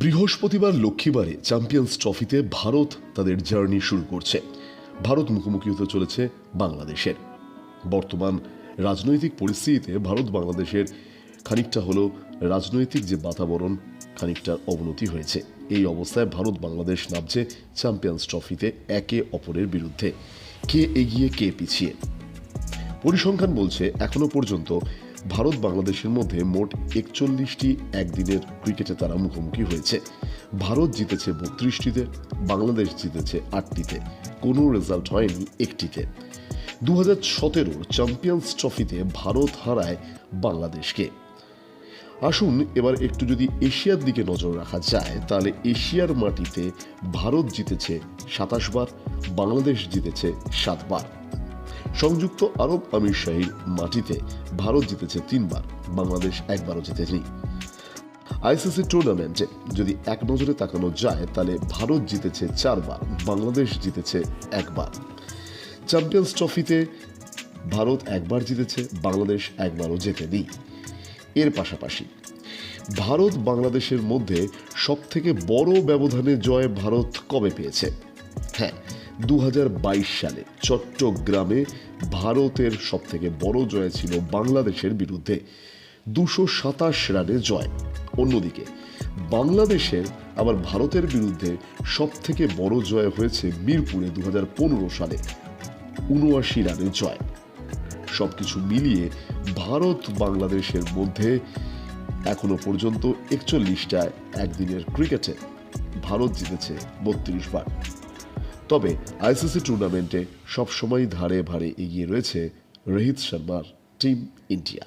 বৃহস্পতিবার লক্ষ্মীবারে চ্যাম্পিয়ন্স ট্রফিতে ভারত তাদের জার্নি শুরু করছে। ভারত মুখোমুখি হতে চলেছে বাংলাদেশের। বর্তমান রাজনৈতিক পরিস্থিতিতে ভারত বাংলাদেশের খানিকটা হলো রাজনৈতিক যে বাতাবরণ খানিকটা অবনতি হয়েছে। এই অবস্থায় ভারত বাংলাদেশ নামছে চ্যাম্পিয়ন্স ট্রফিতে একে অপরের বিরুদ্ধে। কে এগিয়ে কে পিছিয়ে? পরিসংখ্যান বলছে এখনো পর্যন্ত ভারত বাংলাদেশের মধ্যে মোট 41টি একদিনের ক্রিকেটে তারা মুখোমুখি হয়েছে। ভারত জিতেছে 32টিতে, বাংলাদেশ জিতেছে 8টিতে, কোনো রেজাল্ট হয়নি একটিতে। 2017 চ্যাম্পিয়ন্স ট্রফিতে ভারত হারায় বাংলাদেশকে। আসুন এবার একটু যদি এশিয়ার দিকে নজর রাখা যায়, তাহলে এশিয়ার মাটিতে ভারত জিতেছে 27 বার, বাংলাদেশ জিতেছে 7 বার। সংযুক্ত আরব আমিরশাহীর মাটিতে ভারত জিতেছে 3 বার, বাংলাদেশ একবারও জিতেনি। আইসিসি টুর্নামেন্টে যদি এক নজরে তাকানো যায়, তাহলে ভারত জিতেছে 4 বার, বাংলাদেশ জিতেছে 1 বার। চ্যাম্পিয়ন্স ট্রফিতে ভারত একবার জিতেছে, বাংলাদেশ একবারও জেতেনি। এর পাশাপাশি ভারত বাংলাদেশের মধ্যে সবথেকে বড় ব্যবধানে জয় ভারত কবে পেয়েছে? হ্যাঁ, 2022 সালে চট্টগ্রামে ভারতের সবথেকে বড় জয় ছিল বাংলাদেশের বিরুদ্ধে, 227 রানে জয়। অন্যদিকে বাংলাদেশের আবার ভারতের বিরুদ্ধে সবথেকে বড় জয় হয়েছে মিরপুরে 2015 সালে, 79 রানে জয়। সবকিছু মিলিয়ে ভারত বাংলাদেশের মধ্যে এখনো পর্যন্ত 41টা একদিনের ক্রিকেটে ভারত জিতেছে 32 বার। তবে আইসিসি টুর্নামেন্টে সবসময় ধারে ভারে এগিয়ে রয়েছে রোহিত শর্মার টিম ইন্ডিয়া।